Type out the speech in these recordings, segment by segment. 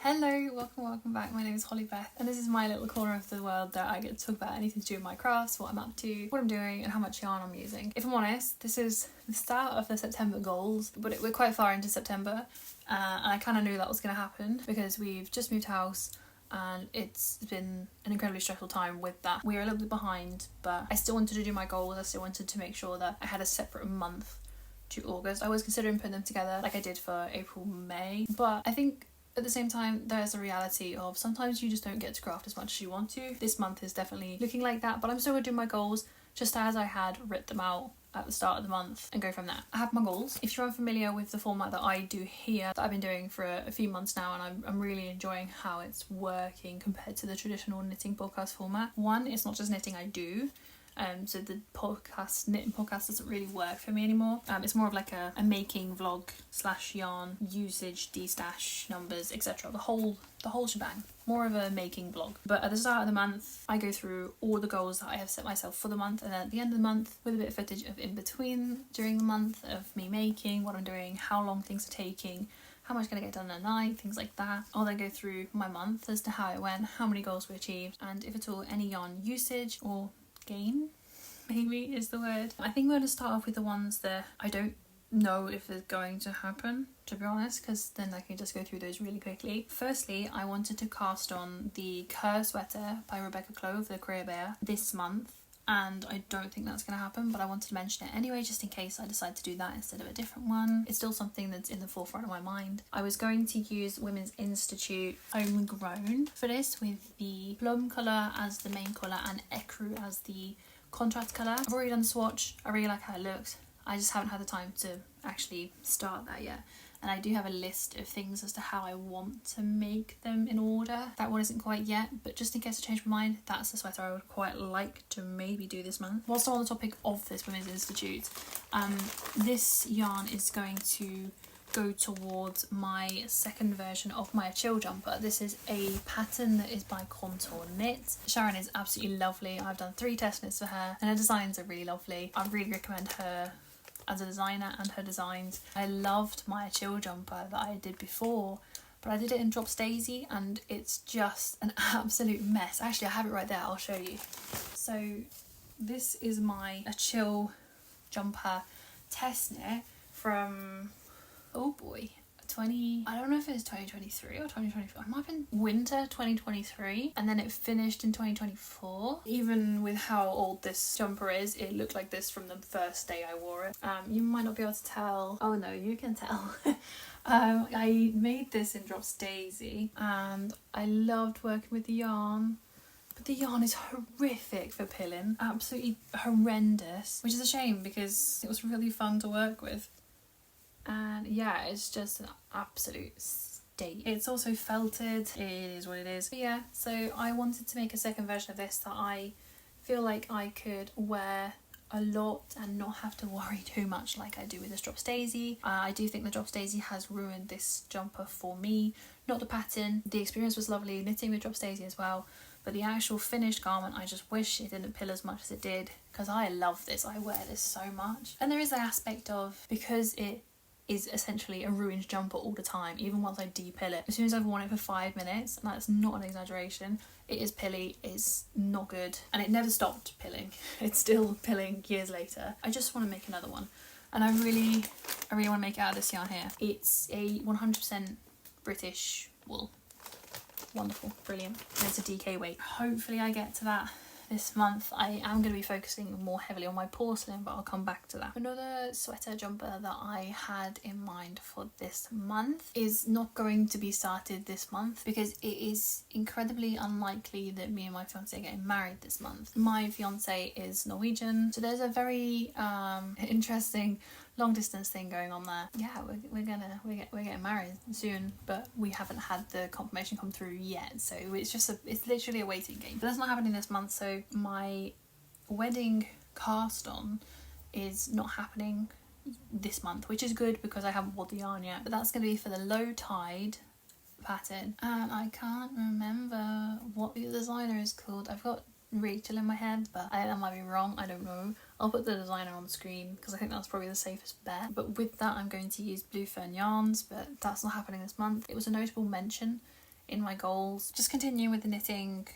Hello, welcome back. My name is Holly-Beth and this is my little corner of the world that I get to talk about anything to do with my crafts, what I'm up to, what I'm doing and how much yarn I'm using. If I'm honest, this is the start of the September goals, but we're quite far into September and I kind of knew that was going to happen because we've just moved house and it's been an incredibly stressful time with that. We are a little bit behind, but I still wanted to do my goals. I still wanted to make sure that I had a separate month to August. I was considering putting them together like I did for April, May, but I think at the same time, there's a reality of sometimes you just don't get to craft as much as you want to. This month is definitely looking like that, but I'm still going to do my goals just as I had written them out at the start of the month and go from there. I have my goals. If you're unfamiliar with the format that I do here, that I've been doing for a few months now, and I'm really enjoying how it's working compared to the traditional knitting podcast format. One, it's not just knitting I do. So the knitting podcast doesn't really work for me anymore. It's more of like a making vlog / yarn usage, de-stash numbers, etc. The whole shebang. More of a making vlog. But at the start of the month, I go through all the goals that I have set myself for the month, and then at the end of the month, with a bit of footage of in between during the month of me making, what I'm doing, how long things are taking, how much can I get done in a night, things like that. I'll then go through my month as to how it went, how many goals we achieved, and if at all any yarn usage or gain maybe is the word. I think we're going to start off with the ones that I don't know if they're going to happen, to be honest, because then I can just go through those really quickly. Firstly, I wanted to cast on the Kerr sweater by Rebecca Clow of the Career Bear this month, and I don't think that's going to happen, but I wanted to mention it anyway just in case I decide to do that instead of a different one. It's still something that's in the forefront of my mind. I was going to use Women's Institute Homegrown for this, with the plum colour as the main colour and ecru as the contrast colour. I've already done the swatch. I really like how it looks. I just haven't had the time to actually start that yet. And I do have a list of things as to how I want to make them in order. That one isn't quite yet, but just in case I change my mind, that's the sweater I would quite like to maybe do this month. Whilst I'm on the topic of this Women's Institute, this yarn is going to go towards my second version of my Achill jumper. This is a pattern that is by Contour Knit. Sharon is absolutely lovely. I've done 3 test knits for her and her designs are really lovely. I really recommend her as a designer and her designs. I loved my Achill jumper that I did before, but I did it in Drops Daisy and it's just an absolute mess. Actually, I have it right there, I'll show you. So this is my Achill jumper test knit from, oh boy, I don't know if it was 2023 or 2024. It might have been winter 2023, and then it finished in 2024. Even with how old this jumper is, it looked like this from the first day I wore it. You might not be able to tell. Oh no, you can tell. I made this in Drops Daisy and I loved working with the yarn. But the yarn is horrific for pilling. Absolutely horrendous. Which is a shame because it was really fun to work with. And yeah, it's just an absolute state. It's also felted, it is what it is. But yeah, so I wanted to make a second version of this that I feel like I could wear a lot and not have to worry too much like I do with this Drops Daisy. I do think the Drops Daisy has ruined this jumper for me. Not the pattern, the experience was lovely knitting with Drops Daisy as well, but the actual finished garment, I just wish it didn't pill as much as it did, because I love this, I wear this so much. And there is the aspect of, because it is essentially a ruined jumper all the time, even once I de-pill it. As soon as I've worn it for 5 minutes, and that's not an exaggeration, it is pilly, it's not good, and it never stopped pilling. It's still pilling years later. I just want to make another one, and I really want to make it out of this yarn here. It's a 100% British wool. Wonderful, brilliant, and it's a DK weight. Hopefully I get to that this month. I am going to be focusing more heavily on my porcelain, but I'll come back to that. Another sweater jumper that I had in mind for this month is not going to be started this month because it is incredibly unlikely that me and my fiance are getting married this month. My fiance is Norwegian, so there's a very interesting long distance thing going on there. Yeah, we're getting married soon, but we haven't had the confirmation come through yet, so it's literally a waiting game. But that's not happening this month, so my wedding cast on is not happening this month, which is good because I haven't bought the yarn yet. But that's going to be for the low tide pattern, and I can't remember what the designer is called. I've got Rachel in my head, but I might be wrong, I don't know. I'll put the designer on the screen because I think that's probably the safest bet. But with that I'm going to use Blue Fern yarns, but that's not happening this month. It was a notable mention in my goals. Just continuing with the knitting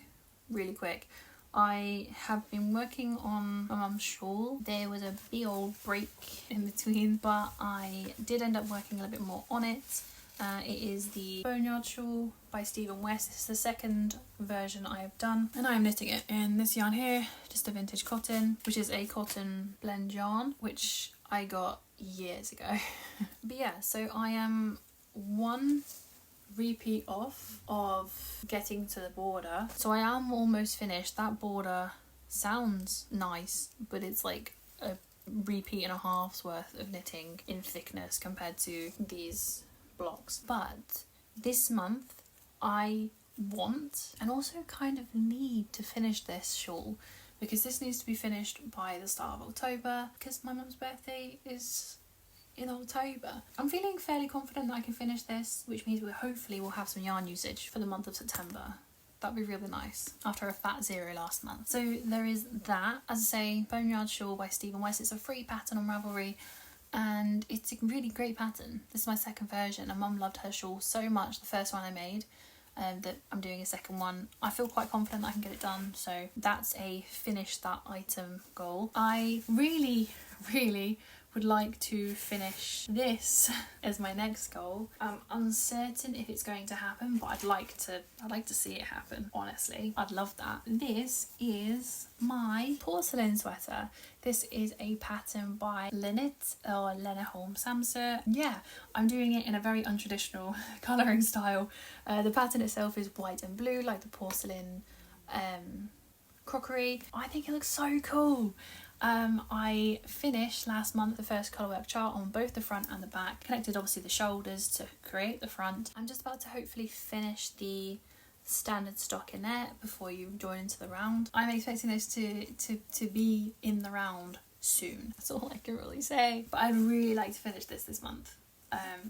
really quick. I have been working on my mum's shawl. There was a big old break in between, but I did end up working a little bit more on it. It is the Boneyard shawl by Stephen West. This is the second version I have done, and I am knitting it in this yarn here, just a vintage cotton, which is a cotton blend yarn, which I got years ago. But yeah, so I am one repeat off of getting to the border, so I am almost finished. That border sounds nice, but it's like a repeat and a half's worth of knitting in thickness compared to these blocks. But this month I want and also kind of need to finish this shawl, because this needs to be finished by the start of October, because my mum's birthday is in October. I'm feeling fairly confident that I can finish this, which means we hopefully will have some yarn usage for the month of September. That'd be really nice after a fat 0 last month. So there is that. As I say, Boneyard Shawl by Stephen West. It's a free pattern on Ravelry, and it's a really great pattern. This is my second version, and Mum loved her shawl so much, the first one I made, that I'm doing a second one. I feel quite confident that I can get it done, so that's a finish that item goal. I really would like to finish this as my next goal. I'm uncertain if it's going to happen, but I'd like to see it happen, honestly. I'd love that. This is my porcelain sweater. This is a pattern by Lene or Lene Holme Samsøe. Yeah, I'm doing it in a very untraditional colouring style. The pattern itself is white and blue, like the porcelain crockery. I think it looks so cool. I finished last month the first colourwork chart on both the front and the back, connected obviously the shoulders to create the front. I'm just about to hopefully finish the standard stockinette before you join into the round. I'm expecting this to be in the round soon. That's all I can really say. But I'd really like to finish this month.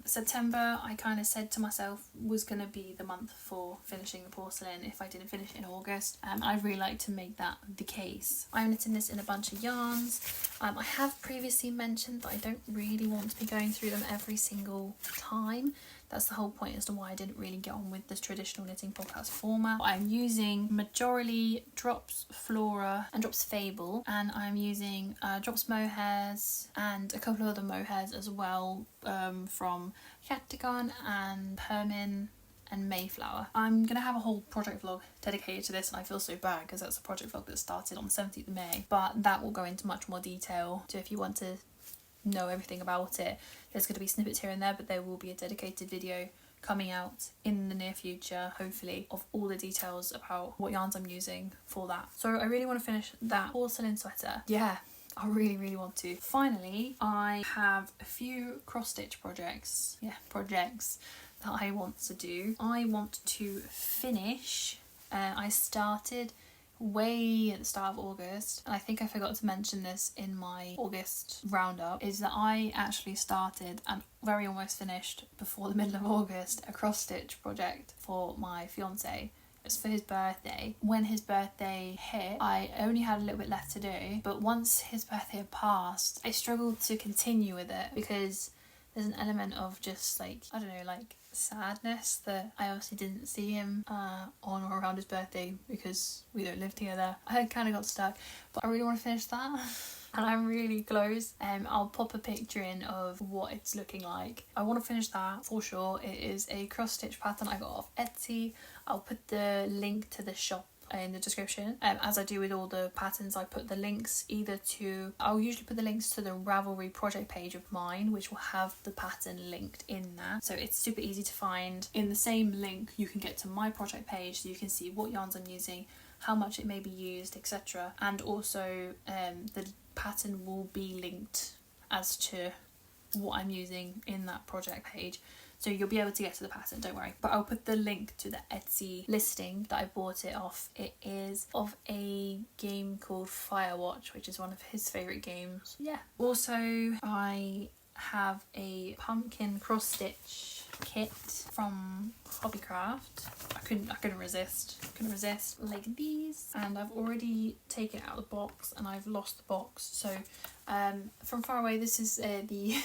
September, I kind of said to myself, was going to be the month for finishing the porcelain if I didn't finish in August. I'd really like to make that the case. I'm knitting this in a bunch of yarns. I have previously mentioned that I don't really want to be going through them every single time. That's the whole point as to why I didn't really get on with this traditional knitting podcast format. I'm using majorly Drops Flora and Drops Fable, and I'm using Drops Mohairs and a couple of other mohairs as well, from Catagon and Permin and Mayflower. I'm going to have a whole project vlog dedicated to this, and I feel so bad because that's a project vlog that started on the 17th of May, but that will go into much more detail. So if you want to know everything about it, there's going to be snippets here and there, but there will be a dedicated video coming out in the near future, hopefully, of all the details about what yarns I'm using for that. So I really want to finish that porcelain sweater. Yeah, I really want to. Finally, I have a few cross-stitch projects that I want to do. I want to finish, I started way at the start of August, and I think I forgot to mention this in my August roundup, is that I actually started and very almost finished before the middle of August a cross-stitch project for my fiance. It was for his birthday. When his birthday hit, I only had a little bit left to do, but once his birthday had passed, I struggled to continue with it because there's an element of just like, I don't know, like sadness that I obviously didn't see him on or around his birthday because we don't live together. I kind of got stuck, but I really want to finish that. And I'm really close. I'll pop a picture in of what it's looking like. I want to finish that for sure. It is a cross stitch pattern I got off Etsy. I'll put the link to the shop in the description. As I do with all the patterns, I put the links I'll usually put the links to the Ravelry Project page of mine, which will have the pattern linked in there. So it's super easy to find. In the same link, you can get to my project page so you can see what yarns I'm using, how much it may be used, etc. And also the pattern will be linked as to what I'm using in that project page. So you'll be able to get to the pattern, don't worry. But I'll put the link to the Etsy listing that I bought it off. It is of a game called Firewatch, which is one of his favourite games. Yeah. Also, I have a pumpkin cross-stitch kit from Hobbycraft. I couldn't resist. Like these. And I've already taken it out of the box and I've lost the box. So from far away, this is the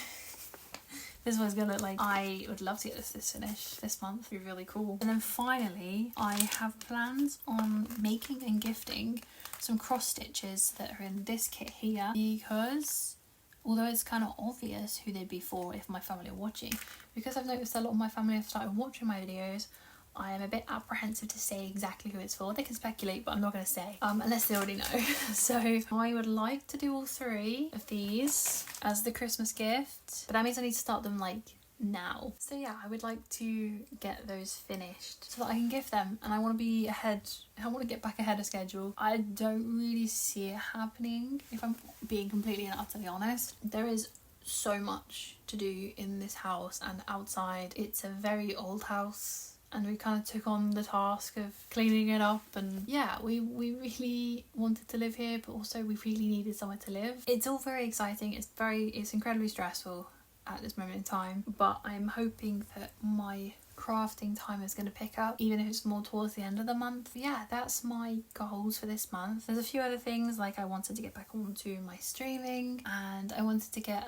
this is what it's gonna look like. I would love to get this finished this month. It'd be really cool. And then finally, I have plans on making and gifting some cross stitches that are in this kit here, because although it's kind of obvious who they'd be for if my family are watching, because I've noticed a lot of my family have started watching my videos, I am a bit apprehensive to say exactly who it's for. They can speculate, but I'm not going to say, unless they already know. So I would like to do all 3 of these as the Christmas gift, but that means I need to start them like now. So yeah, I would like to get those finished so that I can gift them, and I want to be ahead. I want to get back ahead of schedule. I don't really see it happening, if I'm being completely and utterly honest. There is so much to do in this house and outside. It's a very old house, and we kind of took on the task of cleaning it up, and yeah, we really wanted to live here, but also we really needed somewhere to live. It's all very exciting. It's incredibly stressful at this moment in time, but I'm hoping that my crafting time is going to pick up, even if it's more towards the end of the month. Yeah, that's my goals for this month. There's a few other things, like I wanted to get back onto my streaming, and I wanted to get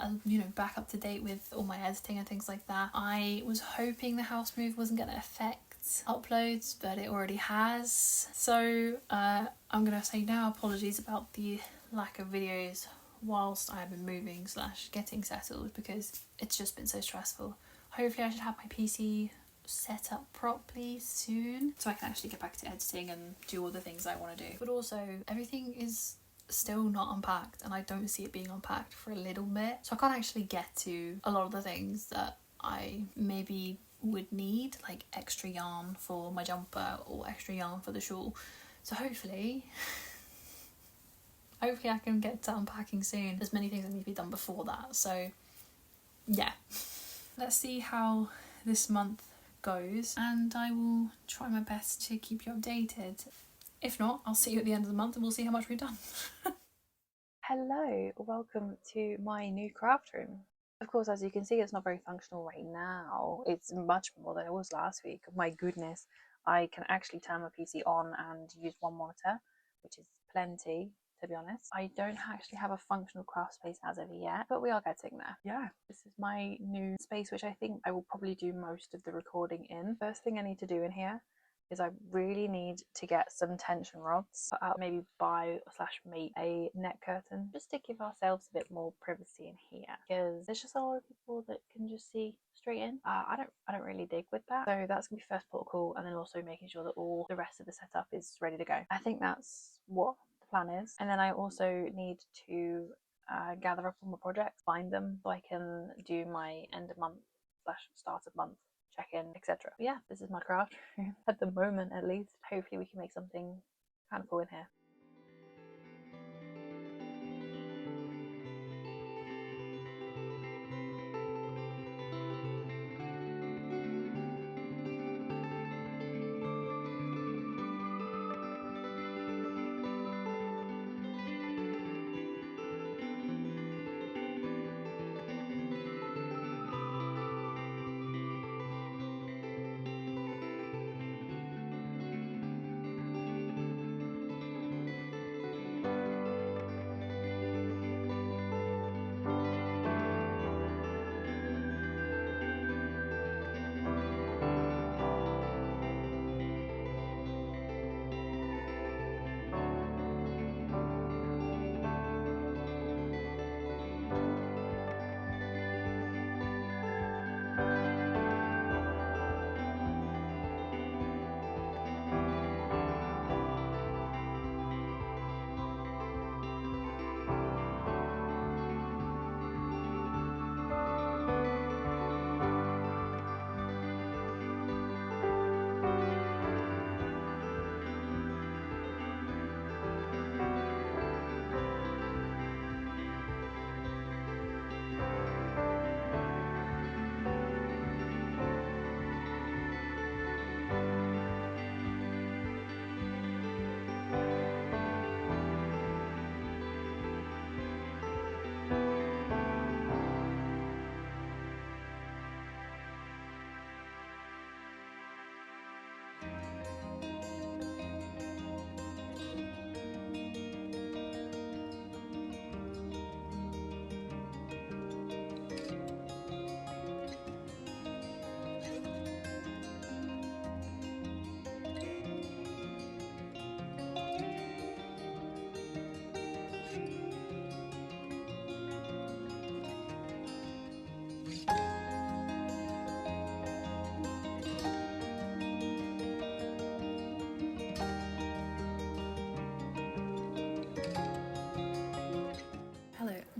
back up to date with all my editing and things like that. I was hoping the house move wasn't going to affect uploads, but it already has. So I'm gonna say now apologies about the lack of videos whilst I've been moving / getting settled, because it's just been so stressful. Hopefully I should have my PC set up properly soon, so I can actually get back to editing and do all the things I want to do. But also, everything is still not unpacked, and I don't see it being unpacked for a little bit, so I can't actually get to a lot of the things that I maybe would need, like extra yarn for my jumper or extra yarn for the shawl. So hopefully I can get to unpacking soon. There's many things that need to be done before that, so yeah. Let's see how this month goes, and I will try my best to keep you updated. If not, I'll see you at the end of the month and we'll see how much we've done. Hello, welcome to my new craft room. Of course, as you can see, it's not very functional right now. It's much more than it was last week. My goodness, I can actually turn my PC on and use one monitor, which is plenty, to be honest. I don't actually have a functional craft space as of yet, but we are getting there. Yeah, this is my new space, which I think I will probably do most of the recording in. First thing I need to do in here is I really need to get some tension rods. I'll maybe buy / make a net curtain just to give ourselves a bit more privacy in here, because there's just a lot of people that can just see straight in. I don't really dig with that, so that's gonna be first protocol, and then also making sure that all the rest of the setup is ready to go. I think that's what the plan is. And then I also need to gather up all my projects, find them so I can do my end of month / start of month check-in, etc. Yeah, this is my craft room at the moment, at least. Hopefully we can make something kind of cool in here.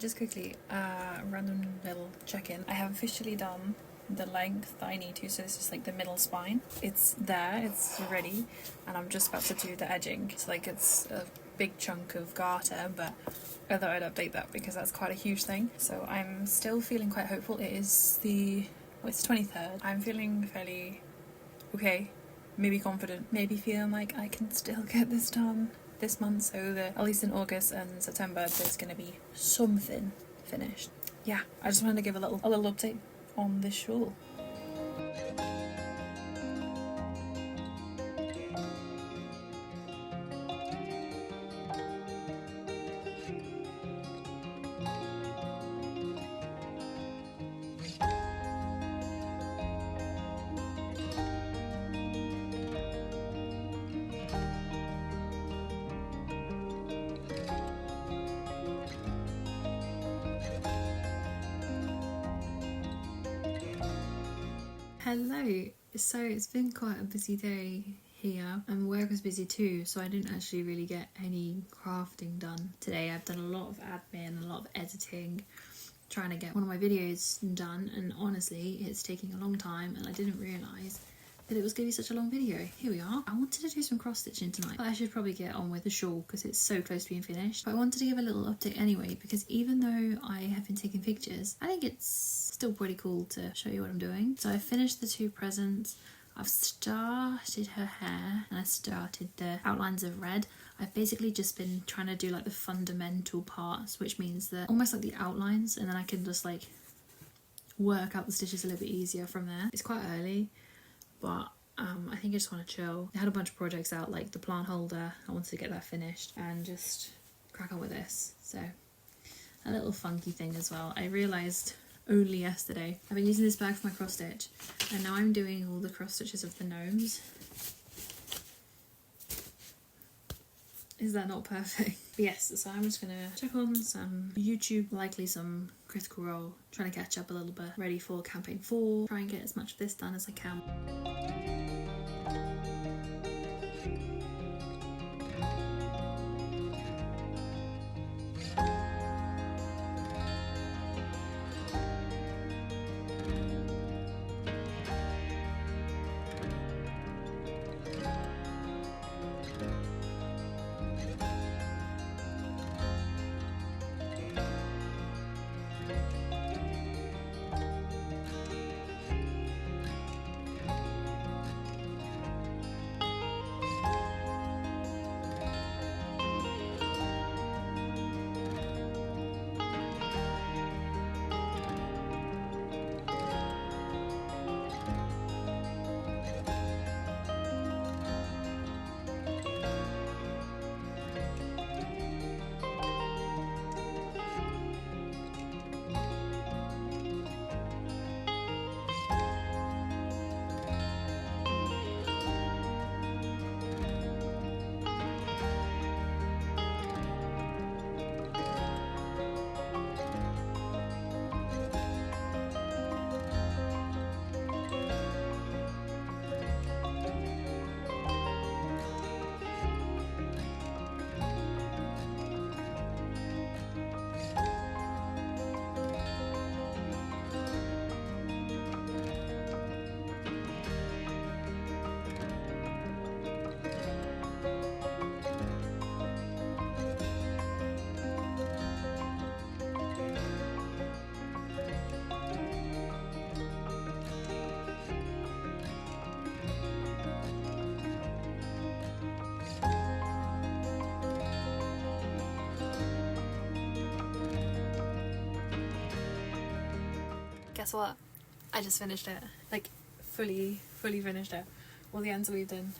Just quickly, random little check-in. I have officially done the length that I need to, so this is like the middle spine. It's there, it's ready, and I'm just about to do the edging. So like it's a big chunk of garter, but I thought I'd update that because that's quite a huge thing. So I'm still feeling quite hopeful. It's 23rd. I'm feeling fairly okay, maybe confident, maybe feeling like I can still get this done this month, so that at least in August and September there's gonna be something finished. Yeah, I just wanted to give a little update on this shawl. Hello. So it's been quite a busy day here and work was busy too, so I didn't actually really get any crafting done today. I've done a lot of admin, a lot of editing, trying to get one of my videos done, and honestly it's taking a long time and I didn't realise that it was going to be such a long video. Here we are. I wanted to do some cross stitching tonight, but I should probably get on with the shawl because it's so close to being finished. But I wanted to give a little update anyway, because even though I have been taking pictures, I think it's still pretty cool to show you what I'm doing. So I finished the 2 presents, I've started her hair, and I started the outlines of red. I've basically just been trying to do like the fundamental parts, which means that almost like the outlines, and then I can just like work out the stitches a little bit easier from there. It's quite early, but I think I just want to chill. I had a bunch of projects out, like the plant holder. I wanted to get that finished and just crack on with this. So a little funky thing as well. I realised only yesterday, I've been using this bag for my cross stitch, and now I'm doing all the cross stitches of the gnomes. Is that not perfect? But yes, so I'm just gonna check on some YouTube, likely some Critical Role, trying to catch up a little bit, ready for campaign 4, try and get as much of this done as I can. Guess what? I just finished it. Like, fully finished it. All the ends are weaved in.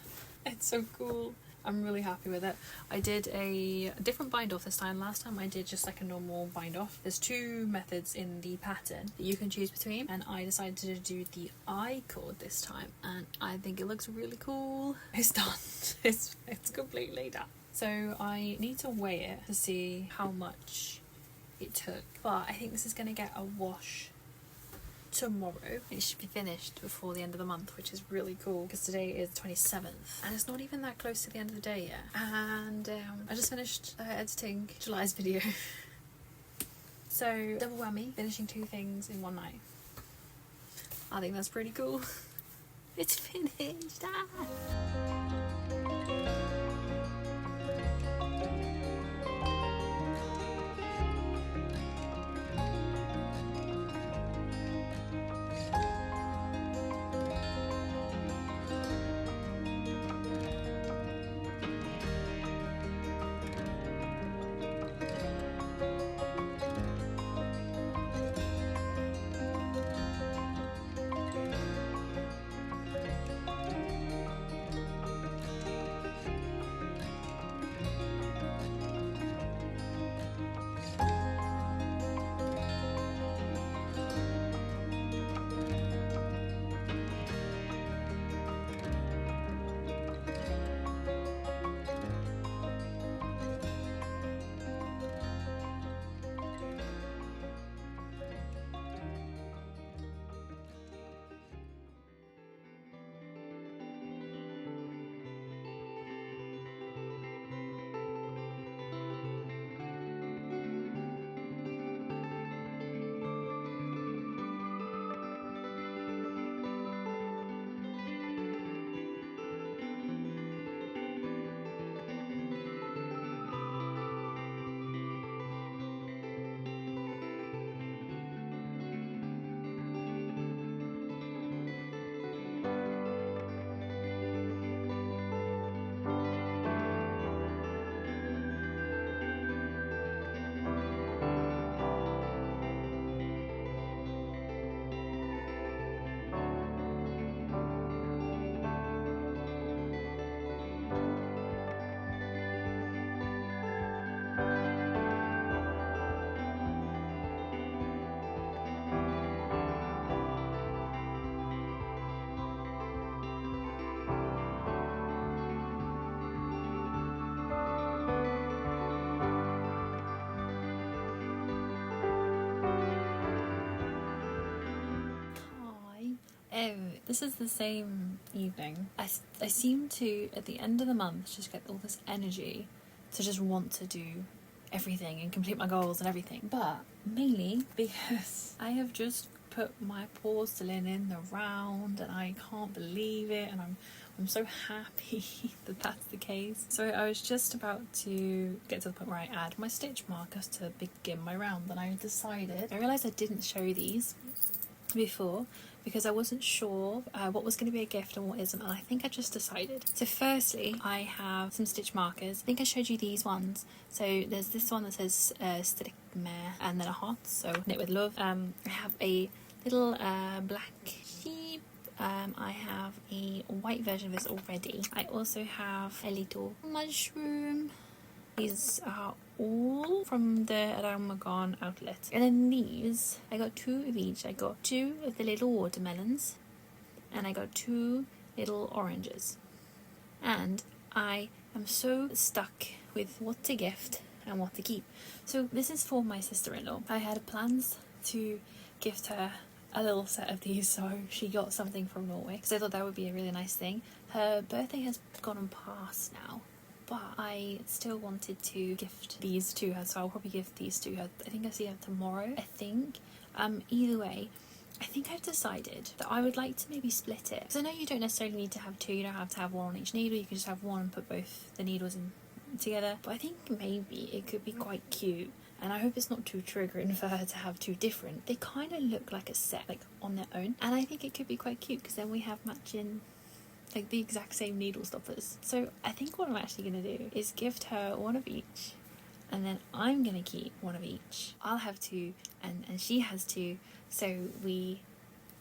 It's so cool. I'm really happy with it. I did a different bind off this time. Last time I did just like a normal bind off. There's 2 methods in the pattern that you can choose between, and I decided to do the I cord this time, and I think it looks really cool. It's done. It's completely done. So I need to weigh it to see how much it took, but I think this is going to get a wash tomorrow. It should be finished before the end of the month, which is really cool because today is 27th and it's not even that close to the end of the day yet. And I just finished editing July's video. So double whammy, finishing 2 things in one night. I think that's pretty cool. It's finished. This is the same evening. I seem to, at the end of the month, just get all this energy to just want to do everything and complete my goals and everything. But mainly because I have just put my porcelain in the round and I can't believe it, and I'm so happy that that's the case. So I was just about to get to the point where I add my stitch markers to begin my round, and I realised I didn't show these before because I wasn't sure what was going to be a gift and what isn't, and I think I just decided. So firstly, I have some stitch markers. I think I showed you these ones. So there's this one that says Rigmor and then a heart, so knit with love. I have a little black sheep. I have a white version of this already. I also have a little mushroom. These are all from the Ramagon outlet. And then these, I got 2 of each. I got 2 of the little watermelons and I got 2 little oranges. And I am so stuck with what to gift and what to keep. So this is for my sister-in-law. I had plans to gift her a little set of these, so she got something from Norway because I thought that would be a really nice thing. Her birthday has gone on past now, but I still wanted to gift these to her, so I'll probably give these to her. I think I see her tomorrow, I think. Either way, I think I've decided that I would like to maybe split it. Because I know you don't necessarily need to have 2, you don't have to have 1 on each needle, you can just have 1 and put both the needles in together. But I think maybe it could be quite cute, and I hope it's not too triggering for her to have 2 different. They kind of look like a set, like on their own, and I think it could be quite cute because then we have matching, like the exact same needle stoppers. So I think what I'm actually going to do is gift her 1 of each, and then I'm going to keep 1 of each. I'll have 2 and she has 2, so we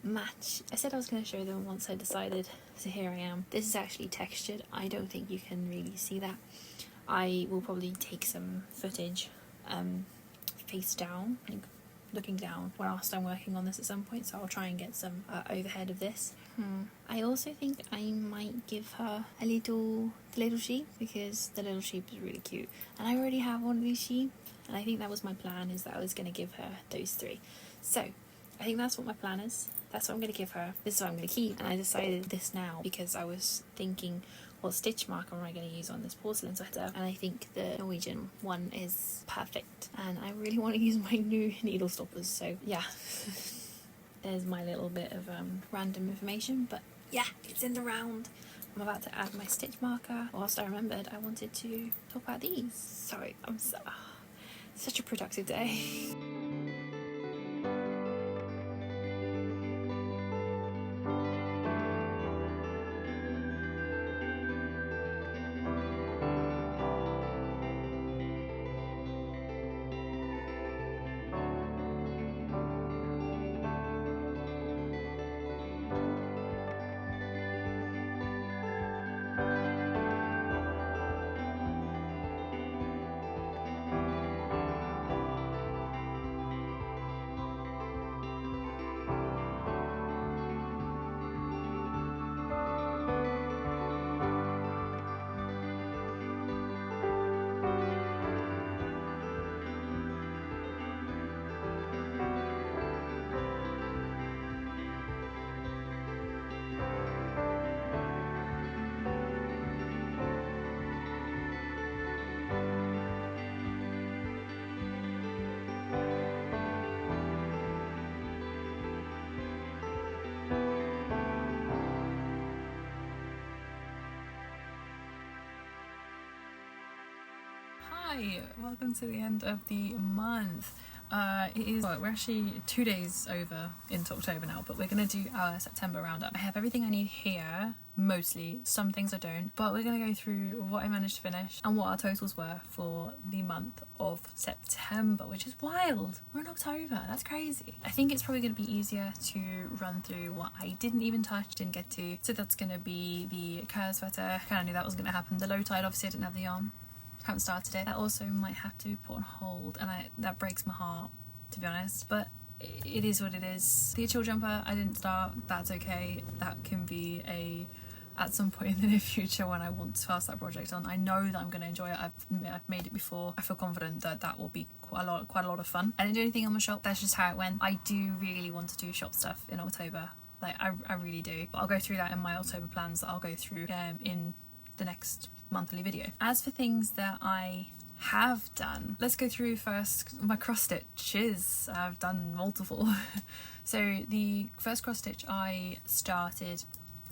match. I said I was going to show them once I decided, so here I am. This is actually textured. I don't think you can really see that. I will probably take some footage face down, like looking down, whilst I'm working on this at some point, so I'll try and get some overhead of this. I also think I might give her the little sheep, because the little sheep is really cute, and I already have 1 of these sheep, and I think that was my plan, is that I was going to give her those 3. So I think that's what my plan is. That's what I'm going to give her. This is what I'm going to keep. And I decided this now because I was thinking, what stitch marker am I going to use on this porcelain sweater, and I think the Norwegian one is perfect, and I really want to use my new needle stoppers, so yeah. There's my little bit of random information, but yeah, it's in the round. I'm about to add my stitch marker. Whilst I remembered I wanted to talk about these. Sorry, I'm such a productive day. Hi, welcome to the end of the month. We're actually 2 days over into October now, but we're going to do our September roundup. I have everything I need here, mostly. Some things I don't, but we're going to go through what I managed to finish and what our totals were for the month of September, which is wild. We're in October, that's crazy. I think it's probably going to be easier to run through what I didn't even touch, didn't get to. So that's going to be the Kerr sweater. I kind of knew that was going to happen. The low tide, obviously I didn't have the yarn. Haven't started it. That also might have to be put on hold, and that breaks my heart, to be honest, but it is what it is. The Achill jumper I didn't start. That's okay. That can be at some point in the near future when I want to pass that project on. I know that I'm going to enjoy it. I've made it before. I feel confident that will be quite a lot of fun. I didn't do anything on my shop. That's just how it went. I do really want to do shop stuff in October. Like I really do. But I'll go through that in my October plans that I'll go through in the next monthly video. As for things that I have done, let's go through first my cross stitches. I've done multiple. So the first cross stitch I started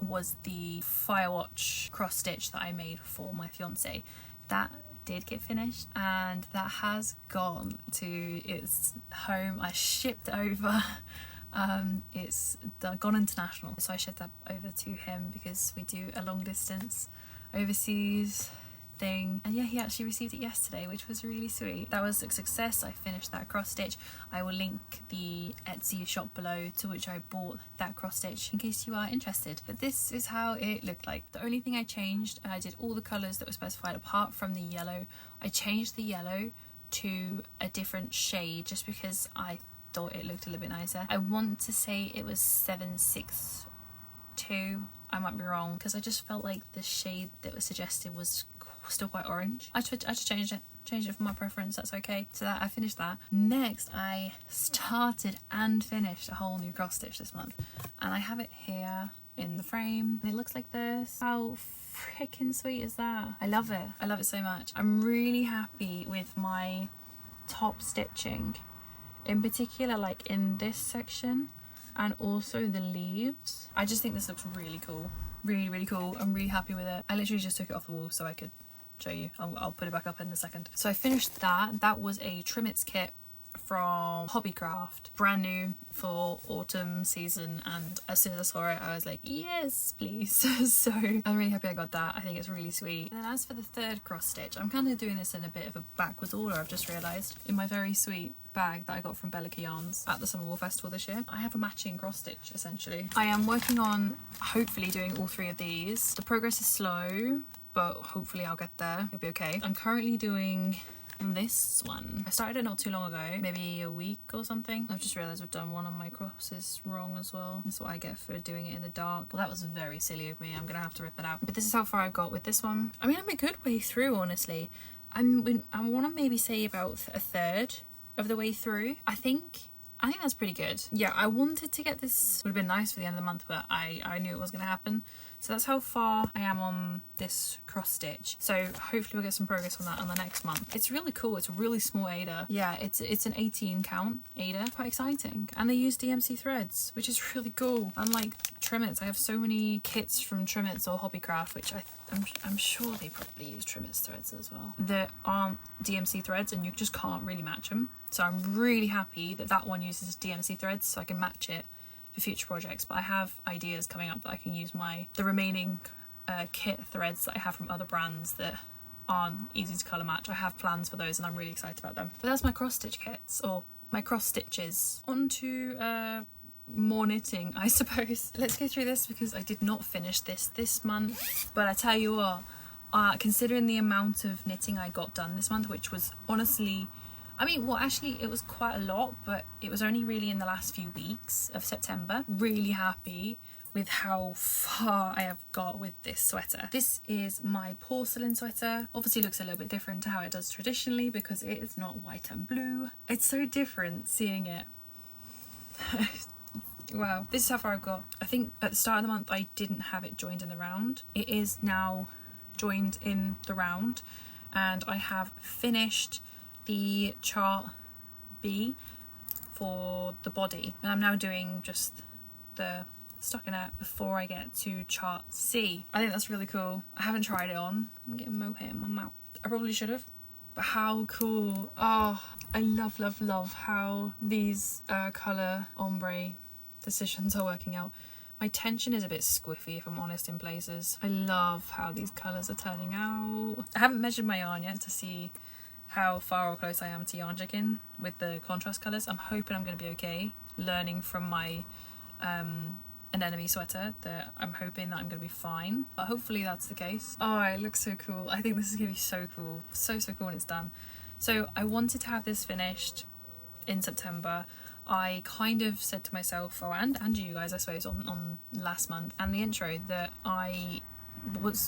was the Firewatch cross stitch that I made for my fiance. That did get finished and that has gone to its home. I shipped over. It's gone international, so I shipped that over to him because we do a long distance overseas thing, and yeah, he actually received it yesterday, which was really sweet. That was a success. I finished that cross stitch. I will link the Etsy shop below to which I bought that cross stitch in case you are interested. But this is how it looked like. The only thing I changed, I did all the colours that were specified apart from the yellow. I changed the yellow to a different shade just because I thought it looked a little bit nicer. I want to say it was 762. I might be wrong because I just felt like the shade that was suggested was still quite orange. I just changed it for my preference. That's okay. So that I finished that. Next I started and finished a whole new cross stitch this month, and I have it here in the frame. It looks like this. How freaking sweet is that? I love it. I love it so much. I'm really happy with my top stitching, in particular like in this section and also the leaves. I just think this looks really cool. Really cool. I'm really happy with it. I literally just took it off the wall so I could show you. I'll put it back up in a second. So I finished that. That was a Trimmets kit from Hobbycraft, brand new for autumn season, and as soon as I saw it I was like, yes please. So I'm really happy I got that. I think it's really sweet. And then as for the third cross stitch, I'm kind of doing this in a bit of a backwards order, I've just realised. In my very sweet bag that I got from Bellica Yarns at the Summer Wool Festival this year, I have a matching cross stitch essentially. I am working on hopefully doing all three of these. The progress is slow, but hopefully I'll get there. It'll be okay. I'm currently doing this one. I started it not too long ago, maybe a week or something. I've just realised I've done one of my crosses wrong as well. That's what I get for doing it in the dark. Well, that was very silly of me. I'm gonna have to rip it out. But this is how far I got with this one. I mean, I'm a good way through, honestly. I want to maybe say about a third of the way through. I think that's pretty good. Yeah, I wanted to get this, would have been nice for the end of the month, but I knew it was going to happen. So that's how far I am on this cross stitch. So hopefully we'll get some progress on that on the next month. It's really cool. It's a really small Ada. Yeah, it's an 18 count Ada. Quite exciting. And they use DMC threads, which is really cool. Unlike Trimmets, I have so many kits from Trimmets or Hobbycraft, which I'm sure they probably use Trimmets threads as well, that aren't DMC threads, and you just can't really match them. So I'm really happy that that one uses DMC threads, so I can match it for future projects. But I have ideas coming up that I can use the remaining kit threads that I have from other brands that aren't easy to colour match. I have plans for those and I'm really excited about them. But that's my cross stitch kits, or my cross stitches. On to more knitting, I suppose. Let's go through this because I did not finish this month, but I tell you what, considering the amount of knitting I got done this month, which was honestly, I mean, well, actually it was quite a lot, but it was only really in the last few weeks of September. Really happy with how far I have got with this sweater. This is my Porcelain sweater. Obviously it looks a little bit different to how it does traditionally because it is not white and blue. It's so different seeing it. Wow, this is how far I've got. I think at the start of the month I didn't have it joined in the round. It is now joined in the round, and I have finished the chart B for the body, and I'm now doing just the stockinette before I get to chart C. I think that's really cool. I haven't tried it on. I'm getting mohair in my mouth. I probably should have, but how cool. Oh, I love how these colour ombre decisions are working out. My tension is a bit squiffy, if I'm honest, in places. I love how these colours are turning out. I haven't measured my yarn yet to see how far or close I am to yarn jigging with the contrast colours. I'm hoping I'm going to be okay, learning from my anemone sweater, that I'm hoping that I'm going to be fine, but hopefully that's the case. Oh, it looks so cool. I think this is going to be so cool. So cool when it's done. So I wanted to have this finished in September. I kind of said to myself, and you guys I suppose on last month and the intro, that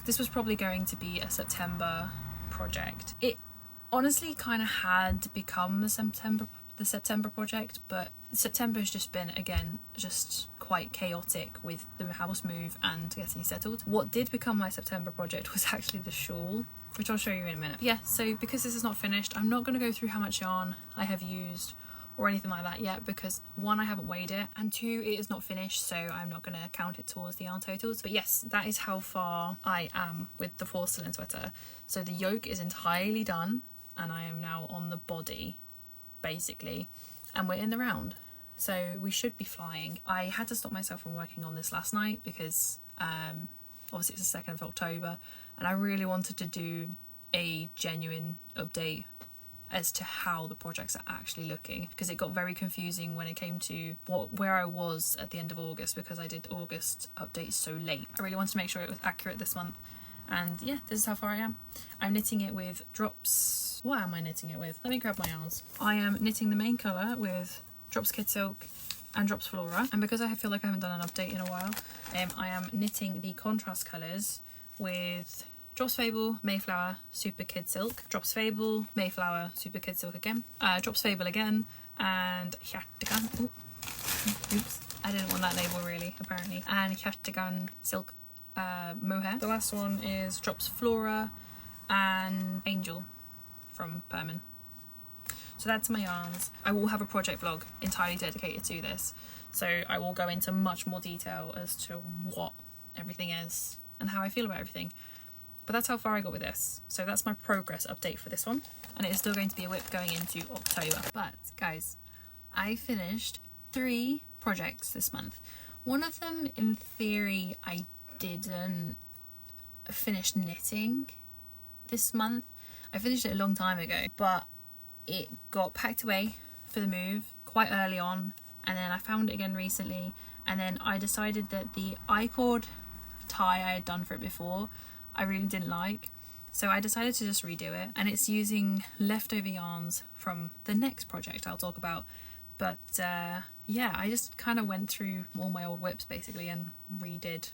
this was probably going to be a September project. It honestly kind of had become the September project, but September has just been, again, just quite chaotic with the house move and getting settled. What did become my September project was actually the shawl, which I'll show you in a minute. Yeah, so because this is not finished, I'm not going to go through how much yarn I have used or anything like that yet, because one, I haven't weighed it, and two, it is not finished, so I'm not going to count it towards the yarn totals. But yes, that is how far I am with the Porcelain sweater. So the yoke is entirely done, and I am now on the body, basically, and we're in the round, so we should be flying. I had to stop myself from working on this last night because obviously it's the 2nd of October, and I really wanted to do a genuine update as to how the projects are actually looking, because it got very confusing when it came to where I was at the end of August, because I did August updates so late. I really wanted to make sure it was accurate this month, and yeah, this is how far I am. I'm knitting it with drops. What am I knitting it with? Let me grab my yarns. I am knitting the main colour with Drops Kid Silk and Drops Flora, and because I feel like I haven't done an update in a while, I am knitting the contrast colours with Drops Fable, Mayflower, Super Kid Silk, Drops Fable, Mayflower, Super Kid Silk again, Drops Fable again, and Hjartagan. Oops, I didn't want that label really, apparently. And Hjartagan Silk mohair. The last one is Drops Flora and Angel from Purl. So that's my yarns. I will have a project vlog entirely dedicated to this, so I will go into much more detail as to what everything is and how I feel about everything. But that's how far I got with this. So that's my progress update for this one, and it is still going to be a whip going into October. But guys, I finished 3 projects this month. One of them, in theory, I didn't finish knitting this month. I finished it a long time ago, but it got packed away for the move quite early on, and then I found it again recently, and then I decided that the I-cord tie I had done for it before I really didn't like, so I decided to just redo it, and it's using leftover yarns from the next project I'll talk about. But yeah, I just kind of went through all my old whips basically and redid,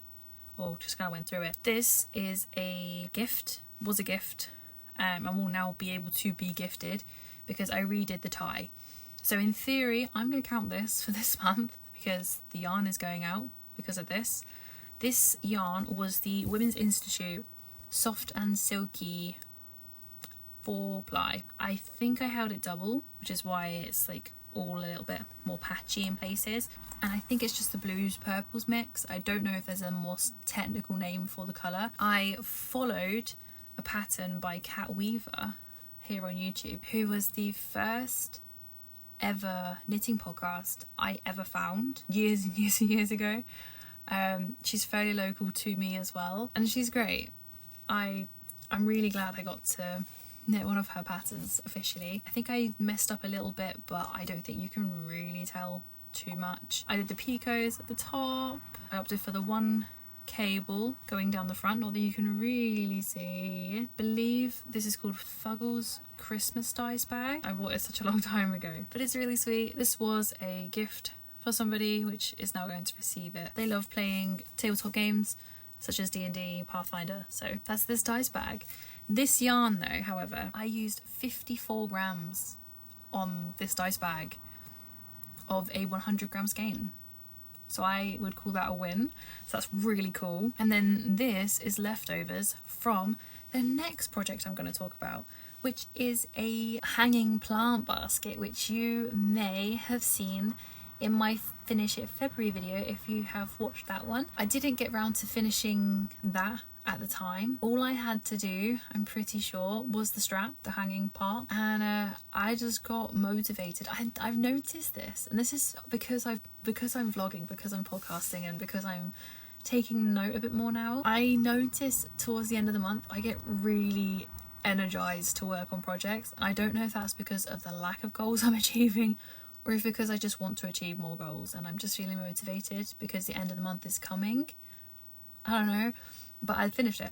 or just kind of went through it. This is a gift, was a gift, and will now be able to be gifted because I redid the tie. So in theory, I'm going to count this for this month because the yarn is going out because of this. This yarn was the Women's Institute Soft and Silky 4-ply. I think I held it double, which is why it's like all a little bit more patchy in places, and I think it's just the blues purples mix. I don't know if there's a more technical name for the colour. I followed a pattern by Cat Weaver here on YouTube, who was the first ever knitting podcast I ever found years and years and years ago. She's fairly local to me as well, and she's great. I'm really glad I got to knit one of her patterns officially. I think I messed up a little bit, but I don't think you can really tell too much. I did the picots at the top. I opted for the one cable going down the front, not that you can really see. I believe this is called Fuggles Christmas dice bag. I bought it such a long time ago, but it's really sweet. This was a gift for somebody which is now going to receive it. They love playing tabletop games such as D&D, Pathfinder, so that's this dice bag. This yarn though, however, I used 54 grams on this dice bag of a 100 gram skein. So I would call that a win. So that's really cool. And then this is leftovers from the next project I'm going to talk about, which is a hanging plant basket, which you may have seen in my Finish It February video if you have watched that one. I didn't get round to finishing that at the time. All I had to do, I'm pretty sure, was the strap, the hanging part, and I just got motivated. I've noticed this, and this is because I'm vlogging, because I'm podcasting, and because I'm taking note a bit more now. I notice towards the end of the month I get really energized to work on projects, and I don't know if that's because of the lack of goals I'm achieving, or if because I just want to achieve more goals and I'm just feeling motivated because the end of the month is coming. I don't know, but I finished it.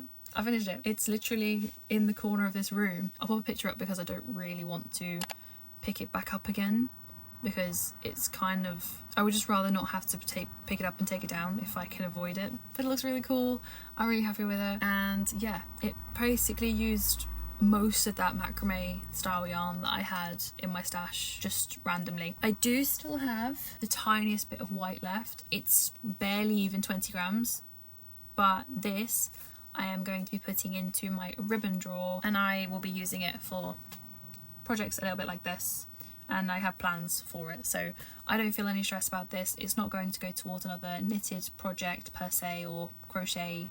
It's literally in the corner of this room. I'll put a picture up because I don't really want to pick it back up again, because it's kind of, I would just rather not have to pick it up and take it down if I can avoid it. But it looks really cool. I'm really happy with it, and yeah, it basically used most of that macrame style yarn that I had in my stash just randomly. I do still have the tiniest bit of white left. It's barely even 20 grams, but this I am going to be putting into my ribbon drawer, and I will be using it for projects a little bit like this, and I have plans for it, so I don't feel any stress about this. It's not going to go towards another knitted project per se, or crochet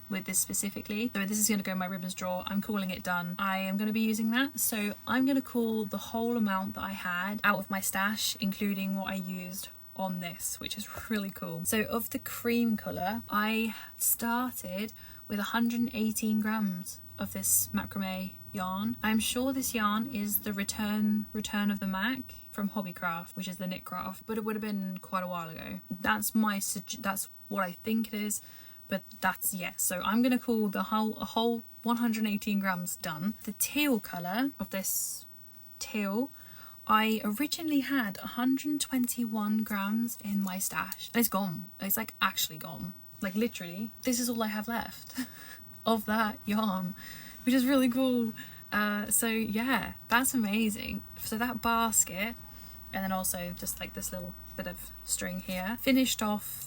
with this specifically. So this is going to go in my ribbons drawer. I'm calling it done. I am going to be using that, so I'm going to call the whole amount that I had out of my stash, including what I used on this, which is really cool. So of the cream colour, I started with 118 grams of this macrame yarn. I'm sure this yarn is the return of the Mac from Hobbycraft, which is the knit craft, but it would have been quite a while ago. That's what I think it is. But that's, yeah, so I'm going to call a whole 118 grams done. The teal colour of this teal, I originally had 121 grams in my stash. And it's gone. It's like actually gone. Like literally, this is all I have left of that yarn, which is really cool. So yeah, that's amazing. So that basket, and then also just like this little bit of string here, finished off,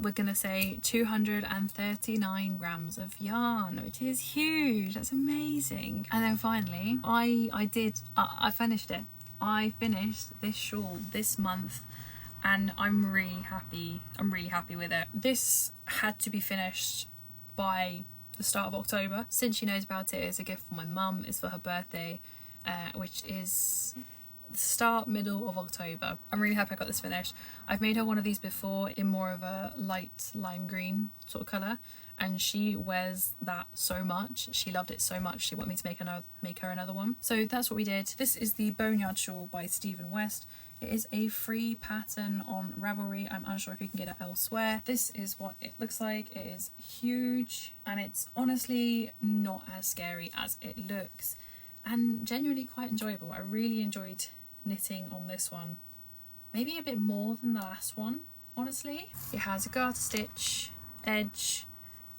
we're gonna say 239 grams of yarn, which is huge. That's amazing. And then finally I finished it. I finished this shawl this month, and I'm really happy with it. This had to be finished by the start of October. Since she knows about it, it's a gift for my mum. It's for her birthday, which is middle of October. I'm really happy I got this finished. I've made her one of these before in more of a light lime green sort of colour, and she wears that so much. She loved it so much she wanted me to make her another one. So that's what we did. This is the Boneyard shawl by Stephen West. It is a free pattern on Ravelry. I'm unsure if you can get it elsewhere. This is what it looks like. It is huge, and it's honestly not as scary as it looks, and genuinely quite enjoyable. I really enjoyed knitting on this one, maybe a bit more than the last one, honestly. It has a garter stitch edge,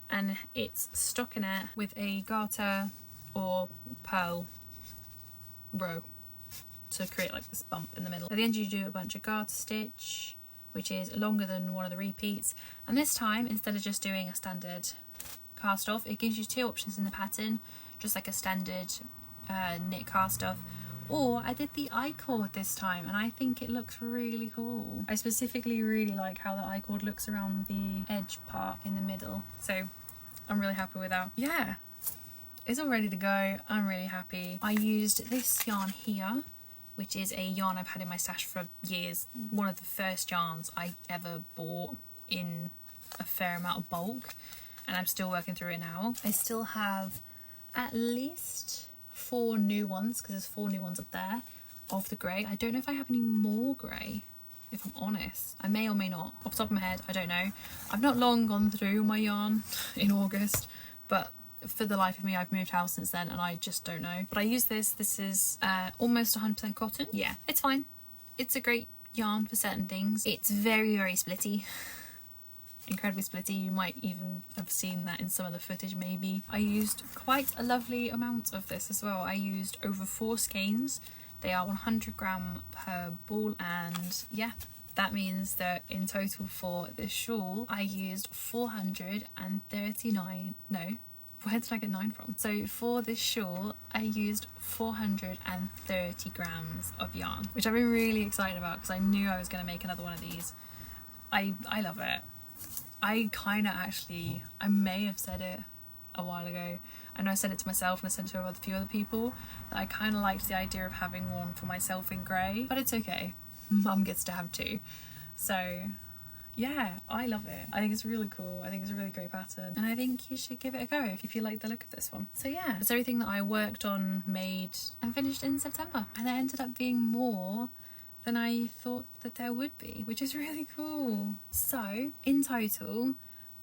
and it's stockinette with a garter or purl row to create like this bump in the middle. At the end you do a bunch of garter stitch, which is longer than one of the repeats. And this time, instead of just doing a standard cast off, it gives you 2 options in the pattern, just like a standard knit cast off. Or I did the I-cord this time, and I think it looks really cool. I specifically really like how the I-cord looks around the edge part in the middle, so I'm really happy with that. Yeah, it's all ready to go. I'm really happy. I used this yarn here, which is a yarn I've had in my stash for years. One of the first yarns I ever bought in a fair amount of bulk, and I'm still working through it now. I still have at least 4 new ones, because there's 4 new ones up there, of the grey. I don't know if I have any more grey, if I'm honest. I may or may not. Off the top of my head, I don't know. I've not long gone through my yarn in August, but for the life of me, I've moved house since then and I just don't know. But I use this. This is almost 100% cotton. Yeah, it's fine. It's a great yarn for certain things. It's very, very splitty. Incredibly splitty. You might even have seen that in some of the footage maybe. I used quite a lovely amount of this as well. I used over 4 skeins. They are 100 gram per ball, and yeah, that means that in total for this shawl I used 439, no, where did I get 9 from? So for this shawl I used 430 grams of yarn, which I've been really excited about because I knew I was going to make another one of these. I love it. I may have said it a while ago. I know I said it to myself and I said it to a few other people, that I kind of liked the idea of having one for myself in grey, but it's okay. Mum gets to have 2. So yeah, I love it. I think it's really cool. I think it's a really great pattern, and I think you should give it a go if you like the look of this one. So yeah, it's everything that I worked on, made and finished in September, and it ended up being more than I thought that there would be, which is really cool. So in total,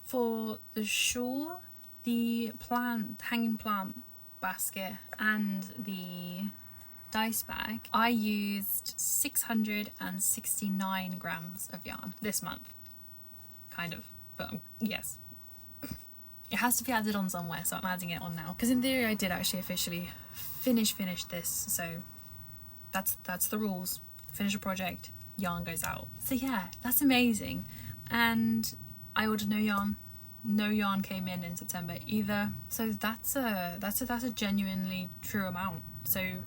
for the shawl, the hanging plant basket and the dice bag, I used 669 grams of yarn this month. Kind of, but yes. It has to be added on somewhere, so I'm adding it on now. Because in theory I did actually officially finish this, so that's the rules. Finish a project, yarn goes out. So yeah, that's amazing. And I ordered no yarn. No yarn came in September either. So that's a genuinely true amount. So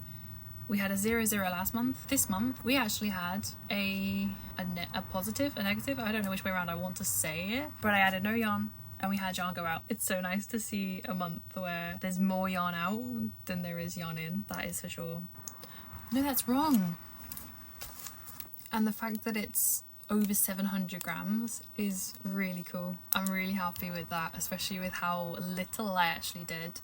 we had a 0-0 last month. This month we actually had a positive, a negative. I don't know which way around I want to say it, but I added no yarn and we had yarn go out. It's so nice to see a month where there's more yarn out than there is yarn in. That is for sure. No, that's wrong. And the fact that it's over 700 grams is really cool. I'm really happy with that, especially with how little I actually did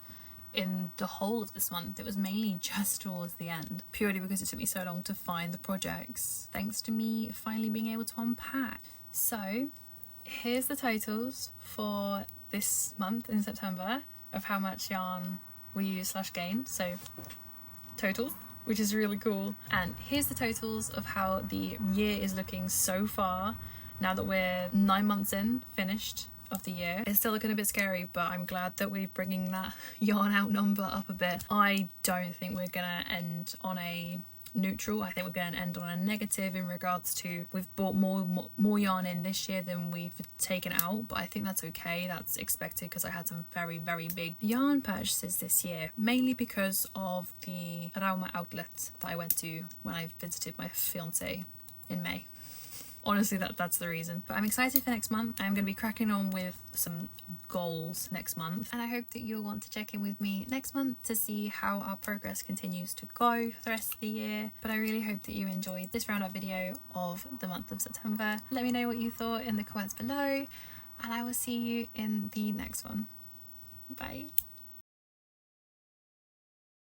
in the whole of this month. It was mainly just towards the end, purely because it took me so long to find the projects, thanks to me finally being able to unpack. So here's the totals for this month in September of how much yarn we use/gained, so total, which is really cool. And here's the totals of how the year is looking so far, now that we're 9 months in, finished, of the year. It's still looking a bit scary, but I'm glad that we're bringing that yarn out number up a bit. I don't think we're gonna end on a neutral. I think we're going to end on a negative in regards to we've bought more yarn in this year than we've taken out, but I think that's okay. That's expected because I had some very, very big yarn purchases this year, mainly because of the Ravelry outlet that I went to when I visited my fiance in May. Honestly, that's the reason. But I'm excited for next month. I'm going to be cracking on with some goals next month, and I hope that you'll want to check in with me next month to see how our progress continues to go for the rest of the year. But I really hope that you enjoyed this roundup video of the month of September. Let me know what you thought in the comments below, and I will see you in the next one. Bye.